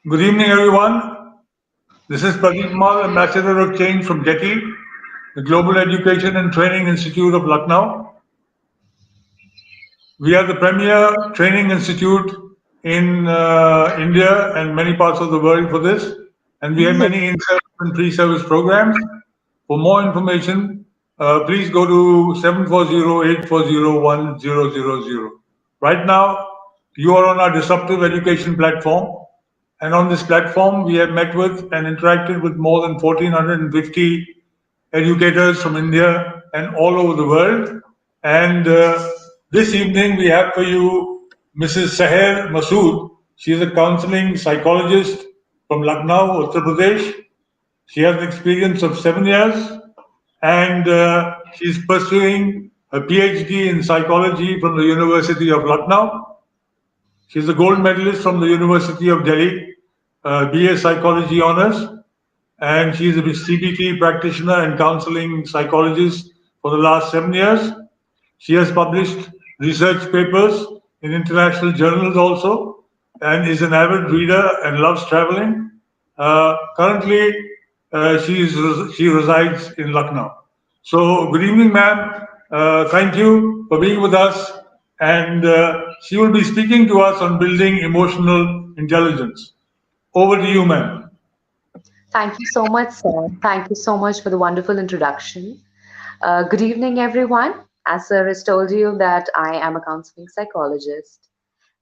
Good evening, everyone. This is Pradeep, Ambassador of Change from GETI, the Global Education and Training Institute of Lucknow. We are the premier training institute in India and many parts of the world for this, and we have many in-service and pre-service programs. For more information, please go to 740-840-1000. Right now, you are on our disruptive education platform, and on this platform, we have met with and interacted with more than 1,450 educators from India and all over the world. And this evening, we have for you Mrs. Saher Masood. She is a counseling psychologist from Lucknow, Uttar Pradesh. She has an experience of 7 years, and she's pursuing a PhD in psychology from the University of Lucknow. She's a gold medalist from the University of Delhi, BA Psychology Honors, and she's a CBT practitioner and counseling psychologist for the last 7 years. She has published research papers in international journals also, and is an avid reader and loves traveling. Currently, she resides in Lucknow. So, good evening, ma'am. Thank you for being with us, and she will be speaking to us on building emotional intelligence. Over to you, ma'am. Thank you so much, sir. Thank you so much for the wonderful introduction. Good evening, everyone. As sir has told you that I am a counseling psychologist,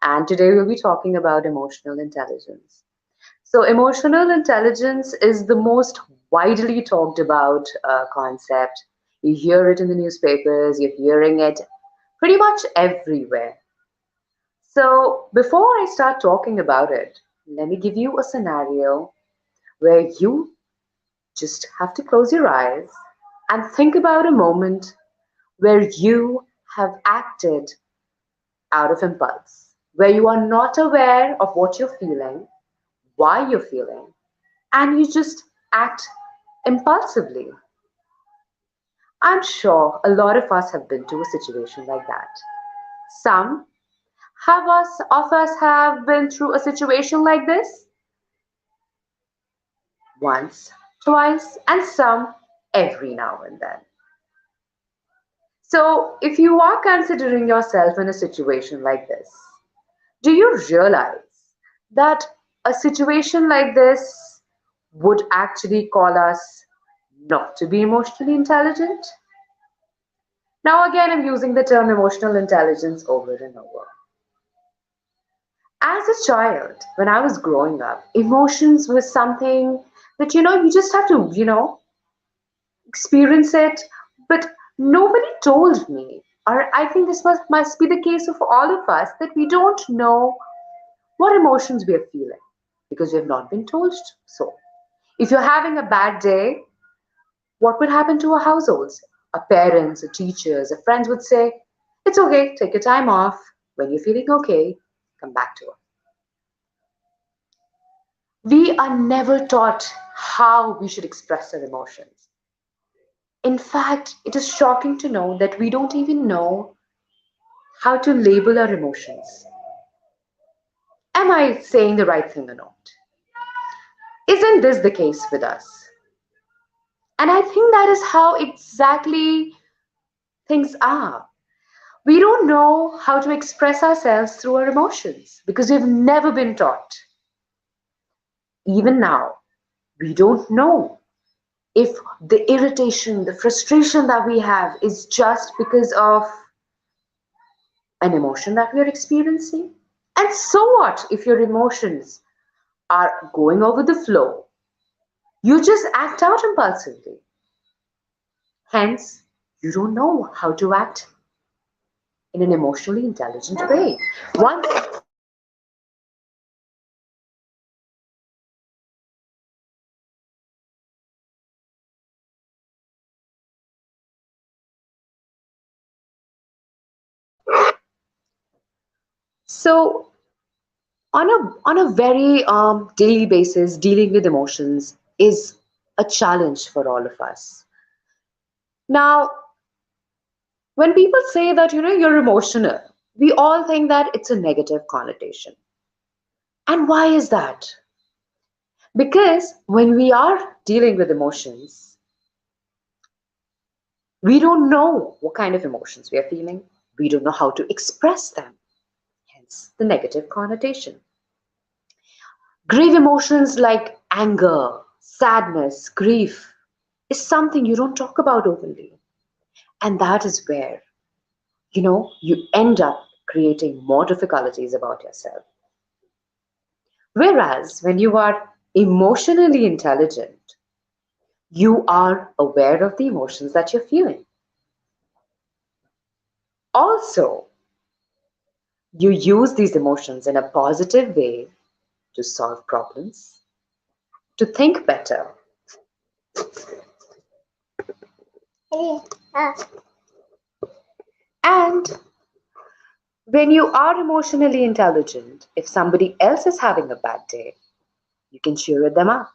and today we'll be talking about emotional intelligence. So, emotional intelligence is the most widely talked about concept. You hear it in the newspapers, you're hearing it pretty much everywhere. So, before I start talking about it, let me give you a scenario where you just have to close your eyes and think about a moment where you have acted out of impulse, where you are not aware of what you're feeling, why you're feeling, and you just act impulsively. I'm sure a lot of us have been to a situation like that. Some of us have been through a situation like this once, twice, and some every now and then. So, if you are considering yourself in a situation like this, do you realize that a situation like this would actually call us not to be emotionally intelligent? Now, again, I'm using the term emotional intelligence over and over. As a child, when I was growing up, emotions was something that, you just have to, experience it, but nobody told me. Or I think this must be the case of all of us that we don't know what emotions we are feeling because we have not been told so. If you're having a bad day, what would happen to our households? Our parents, our teachers, our friends would say, it's okay, take your time off. When you're feeling okay, come back to it. We are never taught how we should express our emotions. In fact, it is shocking to know that we don't even know how to label our emotions. Am I saying the right thing or not? Isn't this the case with us? And I think that is how exactly things are. We don't know how to express ourselves through our emotions because we've never been taught. Even now, we don't know if the irritation, the frustration that we have is just because of an emotion that we are experiencing. And so what if your emotions are going over the flow? You just act out impulsively. Hence, you don't know how to act in an emotionally intelligent way. Once so on a very daily basis, dealing with emotions is a challenge for all of us. Now, when people say that you're emotional, we all think that it's a negative connotation. And why is that? Because when we are dealing with emotions, we don't know what kind of emotions we are feeling. We don't know how to express them, hence the negative connotation. Grave emotions like anger, sadness, grief is something you don't talk about openly. And that is where, you end up creating more difficulties about yourself. Whereas when you are emotionally intelligent, you are aware of the emotions that you're feeling. Also, you use these emotions in a positive way to solve problems, to think better. And when you are emotionally intelligent, if somebody else is having a bad day, you can cheer them up.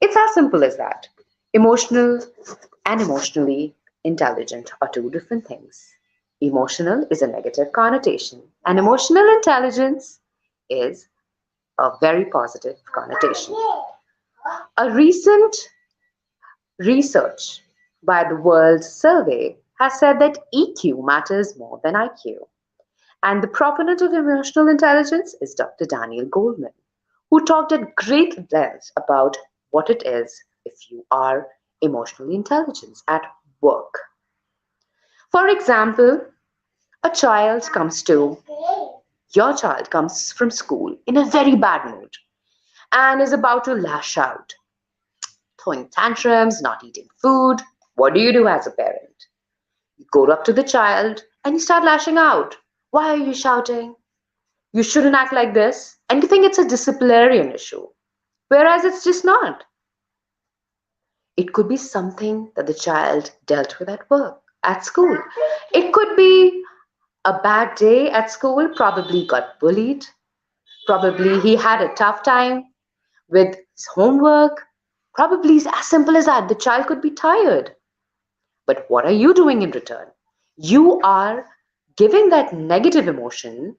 It's as simple as that. Emotional and emotionally intelligent are two different things. Emotional is a negative connotation, and emotional intelligence is a very positive connotation. A recent research by the World Survey has said that EQ matters more than IQ. And the proponent of emotional intelligence is Dr. Daniel Goleman, who talked at great length about what it is if you are emotionally intelligent at work. For example, a child comes to your child comes from school in a very bad mood and is about to lash out, throwing tantrums, not eating food. What do you do as a parent? You go up to the child and you start lashing out. Why are you shouting? You shouldn't act like this. And you think it's a disciplinarian issue. Whereas it's just not. It could be something that the child dealt with at work, at school. It could be a bad day at school, probably got bullied, probably he had a tough time with his homework. Probably as simple as that. The child could be tired. But what are you doing in return? You are giving that negative emotion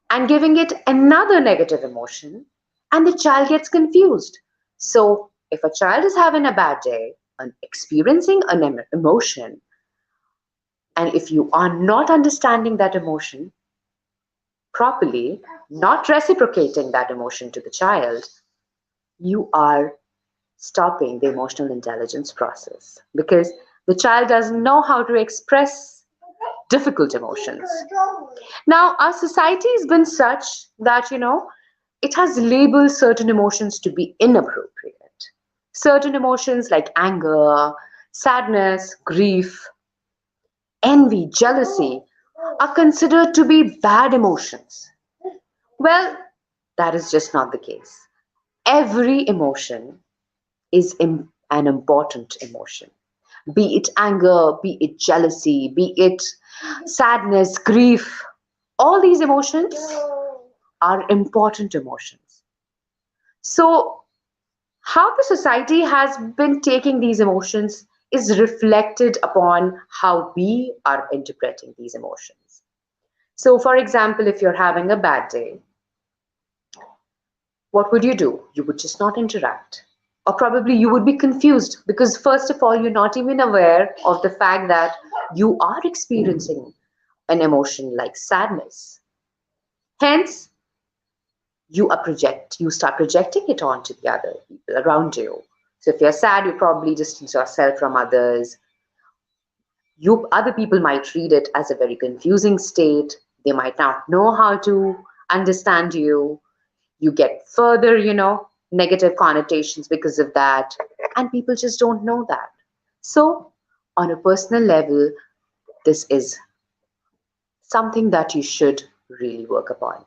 and giving it another negative emotion, and the child gets confused. So, if a child is having a bad day and experiencing an emotion, and if you are not understanding that emotion properly, not reciprocating that emotion to the child, you are stopping the emotional intelligence process because the child doesn't know how to express difficult emotions. Now, our society has been such that, it has labeled certain emotions to be inappropriate. Certain emotions like anger, sadness, grief, envy, jealousy are considered to be bad emotions. Well, that is just not the case. Every emotion is an important emotion. Be it anger, be it jealousy, be it sadness, grief, all these emotions are important emotions. So, how the society has been taking these emotions is reflected upon how we are interpreting these emotions. So, for example, if you're having a bad day, what would you do? You would just not interact. Or probably you would be confused because, first of all, you're not even aware of the fact that you are experiencing an emotion like sadness. Hence, you start projecting it onto the other people around you. So if you're sad, you probably distance yourself from others. You other people might read it as a very confusing state. They might not know how to understand you. You get further, negative connotations because of that, and people just don't know that. So on a personal level, this is something that you should really work upon.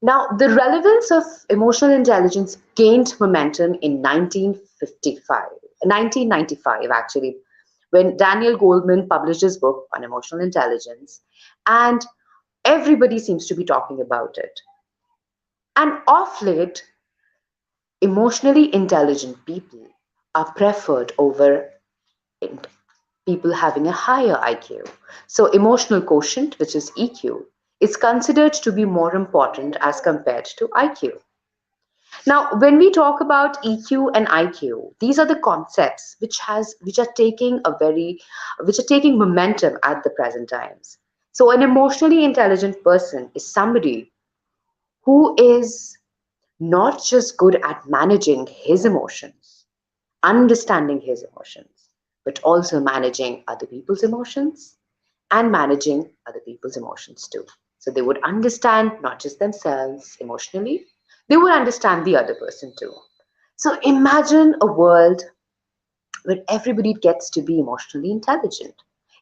Now, the relevance of emotional intelligence gained momentum in 1995 actually, when Daniel Goleman published his book on emotional intelligence, and everybody seems to be talking about it. And off late, emotionally intelligent people are preferred over people having a higher IQ. So, emotional quotient, which is EQ, is considered to be more important as compared to IQ. Now, when we talk about EQ and IQ, these are the concepts which are taking momentum at the present times. So, an emotionally intelligent person is somebody who is not just good at managing his emotions, understanding his emotions, but also managing other people's emotions and managing other people's emotions too. So they would understand not just themselves emotionally, they would understand the other person too. So imagine a world where everybody gets to be emotionally intelligent.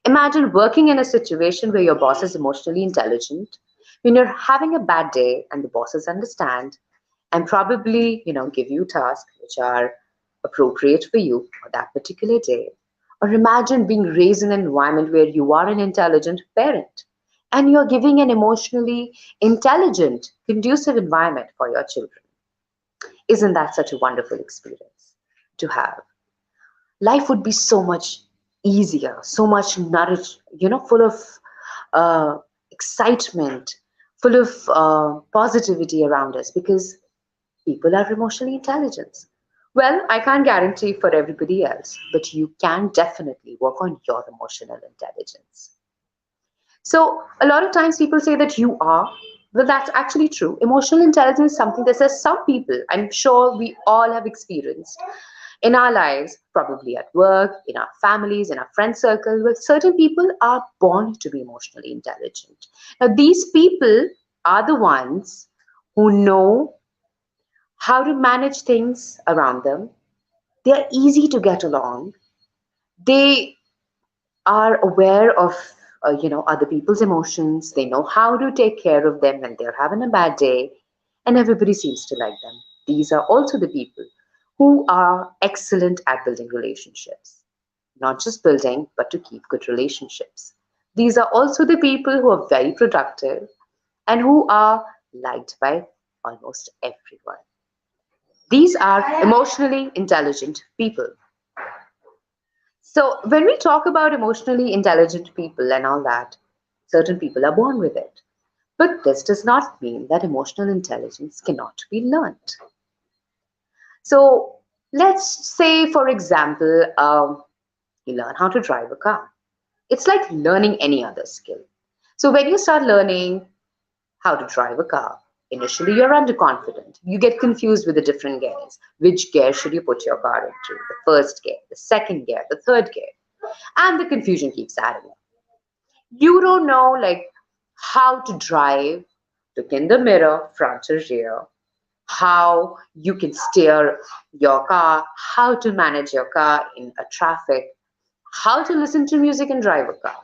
Imagine working in a situation where your boss is emotionally intelligent, when you're having a bad day and the bosses understand and probably, give you tasks which are appropriate for you for that particular day. Or imagine being raised in an environment where you are an intelligent parent and you're giving an emotionally intelligent, conducive environment for your children. Isn't that such a wonderful experience to have? Life would be so much easier, so much nourished, full of uh, excitement, full of positivity around us because people are emotionally intelligent. Well, I can't guarantee for everybody else, but you can definitely work on your emotional intelligence. So, a lot of times people say that you are. Well, that's actually true. Emotional intelligence is something that says some people, I'm sure we all have experienced in our lives, probably at work, in our families, in our friend circle, where certain people are born to be emotionally intelligent. Now, these people are the ones who know how to manage things around them. They are easy to get along. They are aware of other people's emotions. They know how to take care of them when they're having a bad day, and everybody seems to like them. These are also the people who are excellent at building relationships, not just building, but to keep good relationships. These are also the people who are very productive and who are liked by almost everyone. These are emotionally intelligent people. So, when we talk about emotionally intelligent people and all that, certain people are born with it. But this does not mean that emotional intelligence cannot be learned. So, let's say, for example, you learn how to drive a car. It's like learning any other skill. So, when you start learning how to drive a car, initially you're underconfident. You get confused with the different gears. Which gear should you put your car into? The first gear, the second gear, the third gear, and the confusion keeps adding up. You don't know like how to drive, look in the mirror, front or rear, how you can steer your car, how to manage your car in a traffic, how to listen to music and drive a car.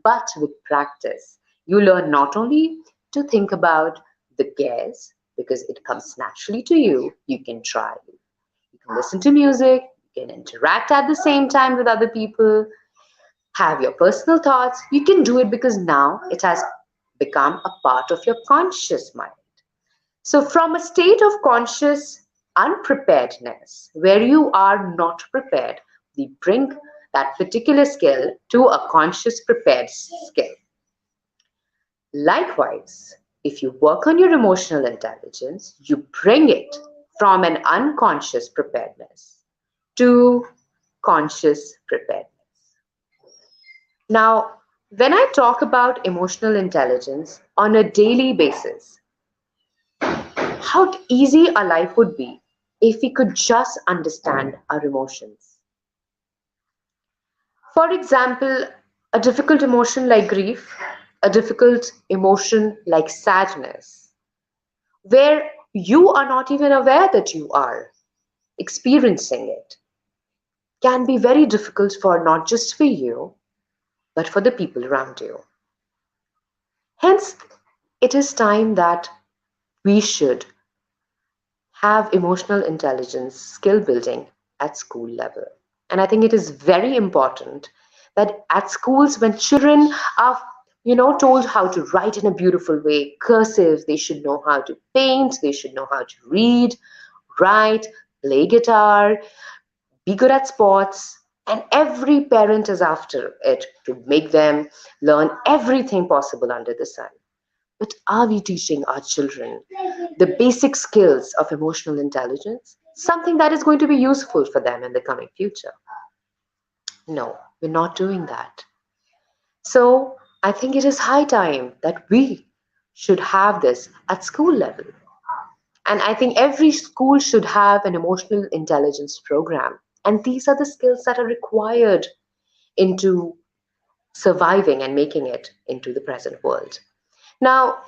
But with practice, you learn not only to think about the gears because it comes naturally to you, you can try. You can listen to music, you can interact at the same time with other people, have your personal thoughts. You can do it because now it has become a part of your conscious mind. So, from a state of conscious unpreparedness, where you are not prepared, we bring that particular skill to a conscious prepared skill. Likewise, if you work on your emotional intelligence, you bring it from an unconscious preparedness to conscious preparedness. Now, when I talk about emotional intelligence on a daily basis, how easy our life would be if we could just understand our emotions. For example, a difficult emotion like grief, a difficult emotion like sadness, where you are not even aware that you are experiencing it, can be very difficult for not just for you, but for the people around you. Hence, it is time that we should have emotional intelligence skill building at school level. And I think it is very important that at schools, when children are told how to write in a beautiful way, cursive, they should know how to paint, they should know how to read, write, play guitar, be good at sports, and every parent is after it to make them learn everything possible under the sun. But are we teaching our children the basic skills of emotional intelligence, something that is going to be useful for them in the coming future? No, we're not doing that. So I think it is high time that we should have this at school level. And I think every school should have an emotional intelligence program. And these are the skills that are required into surviving and making it into the present world. Now,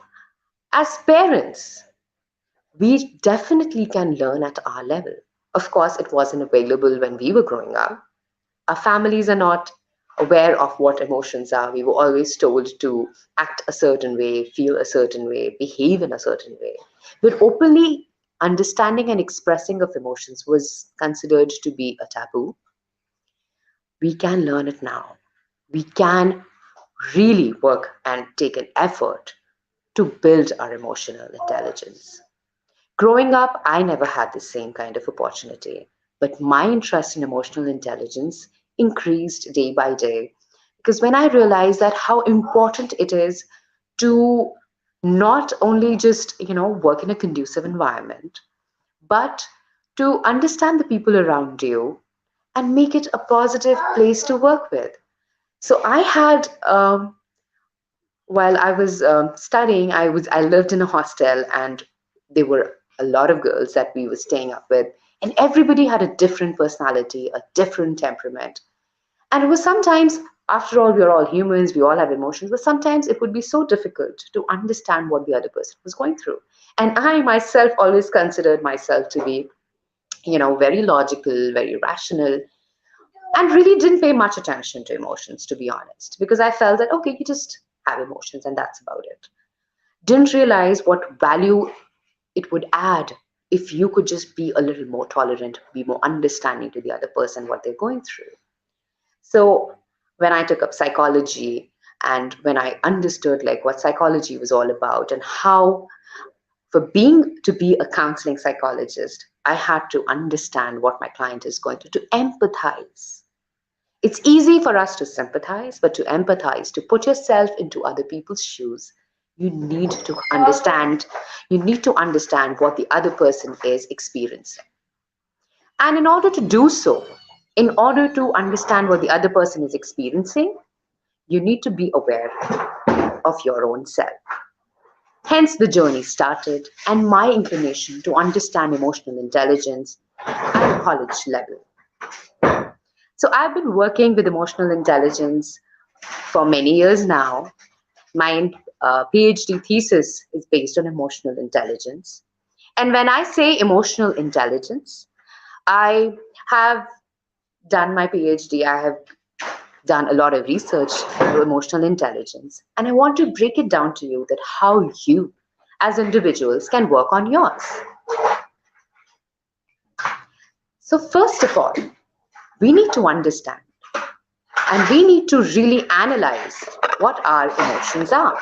as parents, we definitely can learn at our level. Of course, it wasn't available when we were growing up. Our families are not aware of what emotions are. We were always told to act a certain way, feel a certain way, behave in a certain way. But openly understanding and expressing of emotions was considered to be a taboo. We can learn it now. We can really work and take an effort to build our emotional intelligence. Growing up, I never had the same kind of opportunity, but my interest in emotional intelligence increased day by day because when I realized that how important it is to not only just, work in a conducive environment, but to understand the people around you and make it a positive place to work with. So I had while I was studying, I lived in a hostel, and there were a lot of girls that we were staying up with, and everybody had a different personality, a different temperament, and it was sometimes. After all, we're all humans, we all have emotions, but sometimes it would be so difficult to understand what the other person was going through. And I myself always considered myself to be, very logical, very rational, and really didn't pay much attention to emotions, to be honest, because I felt that, okay, you just have emotions and that's about it. Didn't realize what value it would add if you could just be a little more tolerant, be more understanding to the other person, what they're going through. So when I took up psychology and when I understood like what psychology was all about and how for being to be a counseling psychologist, I had to understand what my client is going through, to empathize. It's easy for us to sympathize, but to empathize, to put yourself into other people's shoes, you need to understand. You need to understand what the other person is experiencing. And in order to do so, in order to understand what the other person is experiencing, you need to be aware of your own self. Hence, the journey started, and my inclination to understand emotional intelligence at a college level. So, I've been working with emotional intelligence for many years now. My PhD thesis is based on emotional intelligence. And when I say emotional intelligence, I have done my PhD, I have done a lot of research into emotional intelligence. And I want to break it down to you that how you, as individuals, can work on yours. So, first of all, we need to understand and we need to really analyze what our emotions are.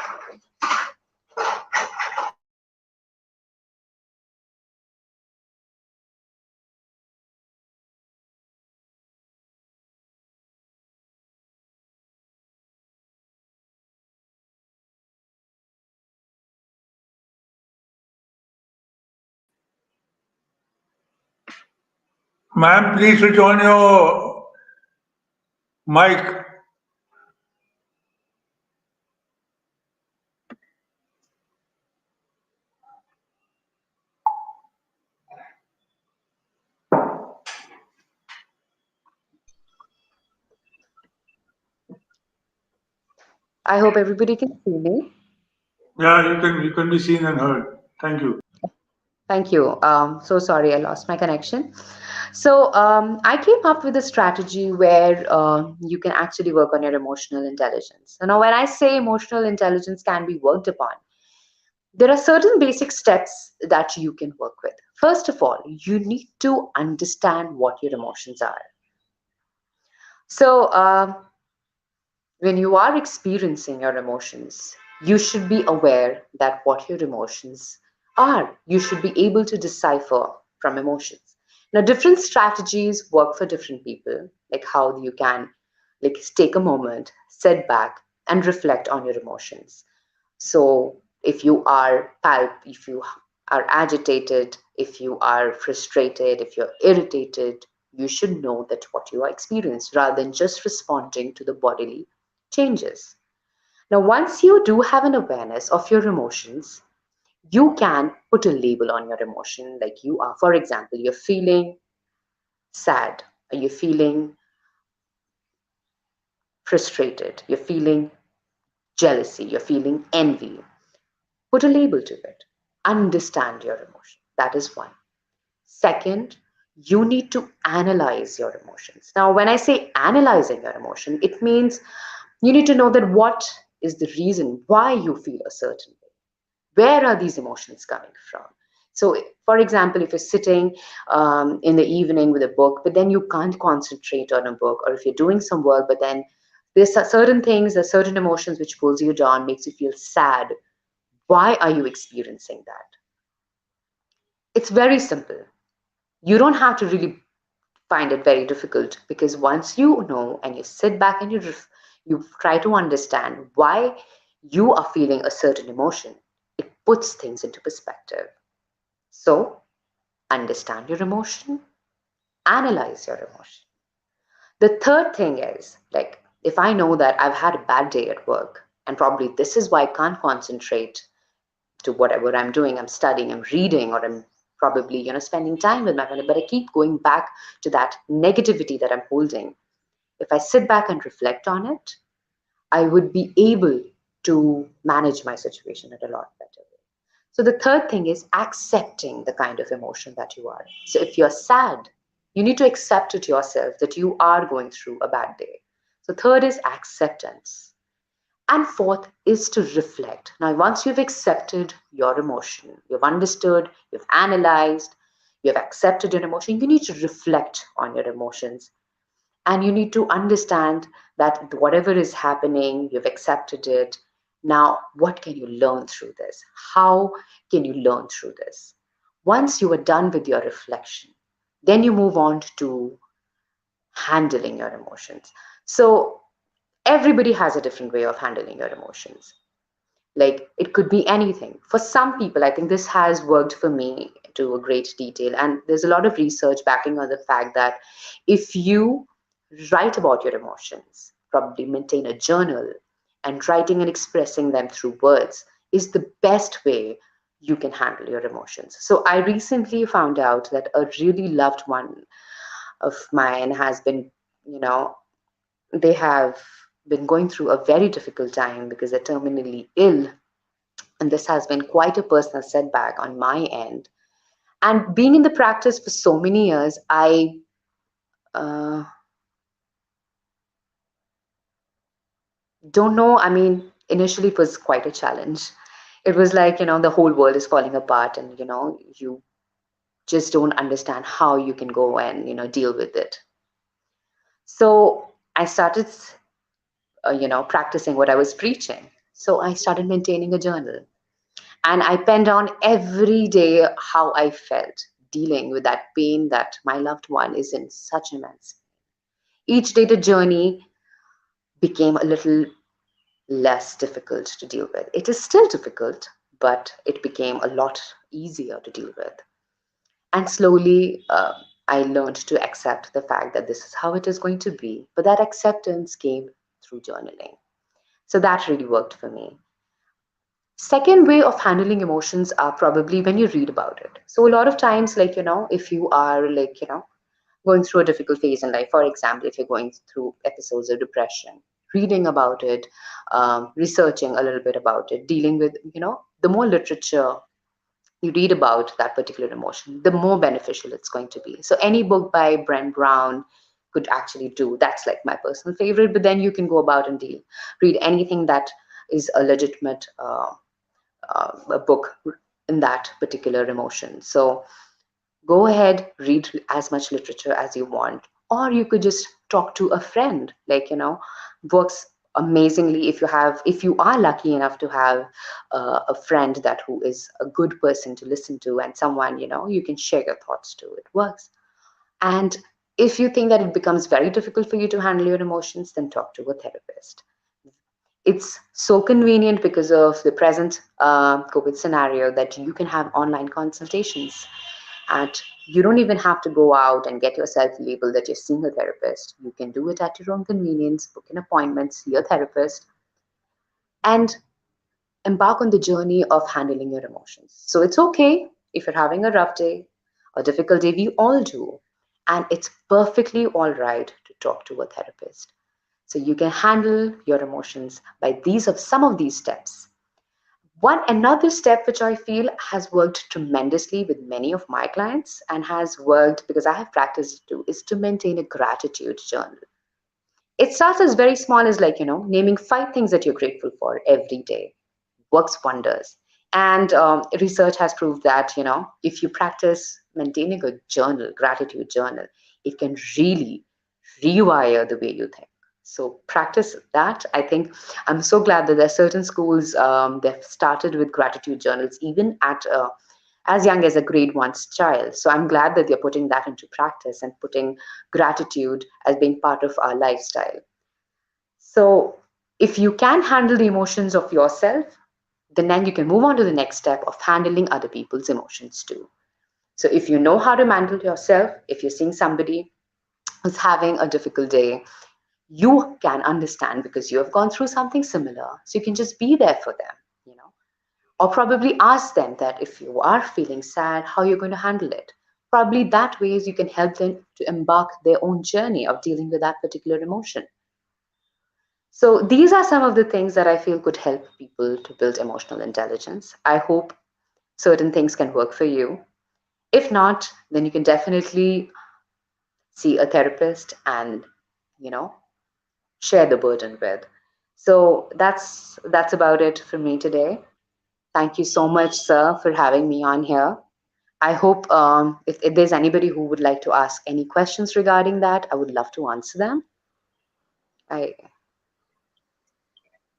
Ma'am, please switch on your mic. I hope everybody can see me. Yeah, you can be seen and heard. Thank you. Thank you. So sorry, I lost my connection. So I came up with a strategy where you can actually work on your emotional intelligence. So now, when I say emotional intelligence can be worked upon, there are certain basic steps that you can work with. First of all, you need to understand what your emotions are. So when you are experiencing your emotions, you should be aware that what your emotions are. You should be able to decipher from emotions. Now, different strategies work for different people, like how you can like take a moment, sit back, and reflect on your emotions. So If if you are agitated, if you are frustrated, if you're irritated, you should know that what you are experiencing rather than just responding to the bodily changes. Now, once you do have an awareness of your emotions, you can put a label on your emotion. Like you are, for example, you're feeling sad, or you're feeling frustrated, you're feeling jealousy, you're feeling envy. Put a label to it. Understand your emotion. That is one. Second, you need to analyze your emotions. Now, when I say analyzing your emotion, it means you need to know that what is the reason why you feel a certain way. Where are these emotions coming from? So, for example, if you're sitting in the evening with a book, but then you can't concentrate on a book, or if you're doing some work, but then there's certain things, there's certain emotions which pulls you down, makes you feel sad. Why are you experiencing that? It's very simple. You don't have to really find it very difficult, because once you know and you sit back and you try to understand why you are feeling a certain emotion, it puts things into perspective. So, understand your emotion, analyze your emotion. The third thing is, like, if I know that I've had a bad day at work and probably this is why I can't concentrate to whatever I'm doing, I'm studying, I'm reading, or I'm probably, spending time with my family, but I keep going back to that negativity that I'm holding. If I sit back and reflect on it, I would be able to manage my situation at a lot better way. So the third thing is accepting the kind of emotion that you are. So if you're sad, you need to accept it yourself that you are going through a bad day. So third is acceptance. And fourth is to reflect. Now, once you've accepted your emotion, you've understood, you've analyzed, you've accepted your emotion, you need to reflect on your emotions. And you need to understand that whatever is happening, you've accepted it. Now, what can you learn through this? How can you learn through this? Once you are done with your reflection, then you move on to handling your emotions. So, everybody has a different way of handling your emotions. Like it could be anything. For some people, I think this has worked for me to a great detail. And there's a lot of research backing on the fact that if you write about your emotions, probably maintain a journal, and writing and expressing them through words is the best way you can handle your emotions. So I recently found out that a really loved one of mine has been, you know, they have been going through a very difficult time because they're terminally ill, and this has been quite a personal setback on my end. And being in the practice for so many years, I uh, don't know. I mean, initially it was quite a challenge. It was like, the whole world is falling apart, and, you just don't understand how you can go and, deal with it. So I started, practicing what I was preaching. So I started maintaining a journal. And I penned down every day how I felt dealing with that pain that my loved one is in such immense. Each day, the journey became a little less difficult to deal with. It is still difficult, but it became a lot easier to deal with. And slowly, I learned to accept the fact that this is how it is going to be. But that acceptance came through journaling. So that really worked for me. Second way of handling emotions are probably when you read about it. So a lot of times, like, if you are like, going through a difficult phase in life, for example, if you're going through episodes of depression, reading about it, researching a little bit about it, dealing with, the more literature you read about that particular emotion, the more beneficial it's going to be. So any book by Brent Brown could actually do. That's like my personal favorite, but then you can go about and read anything that is a legitimate a book in that particular emotion. So go ahead, read as much literature as you want, or you could just talk to a friend. Like, works amazingly if you are lucky enough to have a friend that who is a good person to listen to, and someone, you can share your thoughts to. It works. And if you think that it becomes very difficult for you to handle your emotions, then talk to a therapist. It's so convenient because of the present COVID scenario that you can have online consultations, and you don't even have to go out and get yourself labeled that you're seeing a therapist. You can do it at your own convenience, book an appointment, see a therapist, and embark on the journey of handling your emotions. So it's okay if you're having a rough day, a difficult day, we all do. And it's perfectly all right to talk to a therapist. So you can handle your emotions by these of some of these steps. One another step which I feel has worked tremendously with many of my clients and has worked because I have practiced it too is to maintain a gratitude journal. It starts as very small as like, naming 5 things that you're grateful for every day works wonders. And research has proved that, if you practice maintaining a journal, gratitude journal, it can really rewire the way you think. So practice that. I think I'm so glad that there are certain schools they've started with gratitude journals even at as young as a grade one's child. So I'm glad that they're putting that into practice and putting gratitude as being part of our lifestyle. So if you can handle the emotions of yourself, then you can move on to the next step of handling other people's emotions too. So if you know how to handle yourself, if you're seeing somebody who's having a difficult day, you can understand because you have gone through something similar. So you can just be there for them, or probably ask them that if you are feeling sad, how you're going to handle it. Probably that ways you can help them to embark their own journey of dealing with that particular emotion. So these are some of the things that I feel could help people to build emotional intelligence. I hope certain things can work for you. If not, then you can definitely see a therapist and, you know, share the burden with. So that's about it for me today. Thank you so much, sir, for having me on here. I hope if there's anybody who would like to ask any questions regarding that, I would love to answer them. I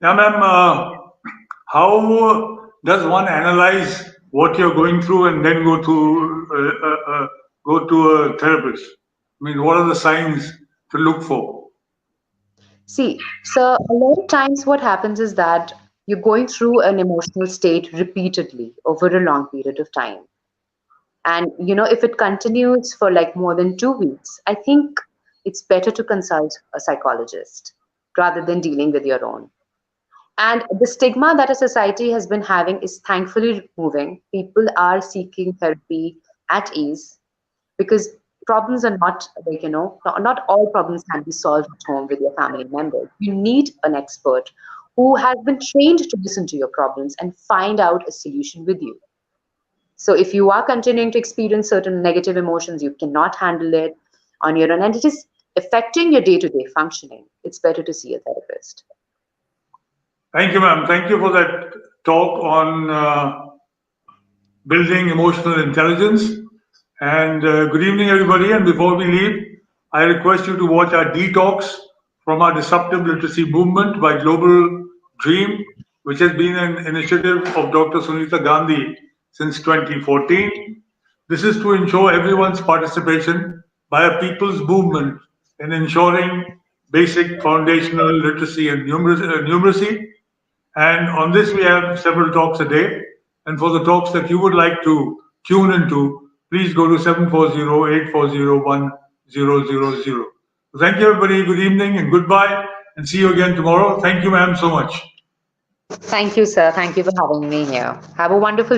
Now, ma'am, how does one analyze what you're going through and then go to a therapist? I mean, what are the signs to look for? see, so a lot of times what happens is that you're going through an emotional state repeatedly over a long period of time. And if it continues for like more than 2 weeks, I think it's better to consult a psychologist rather than dealing with your own. And the stigma that a society has been having is thankfully removing. People are seeking therapy at ease because problems are not like, not all problems can be solved at home with your family members. You need an expert who has been trained to listen to your problems and find out a solution with you. So if you are continuing to experience certain negative emotions, you cannot handle it on your own, and it is affecting your day-to-day functioning, it's better to see a therapist. Thank you, ma'am. Thank you for that talk on building emotional intelligence. And good evening, everybody. And before we leave, I request you to watch our detox from our disruptive literacy movement by Global Dream, which has been an initiative of Dr. Sunita Gandhi since 2014. This is to ensure everyone's participation by a people's movement in ensuring basic foundational literacy and numeracy. And on this, we have several talks a day. And for the talks that you would like to tune into, please go to 740-840-1000. Thank you, everybody. Good evening and goodbye. And see you again tomorrow. Thank you, ma'am, so much. Thank you, sir. Thank you for having me here. Have a wonderful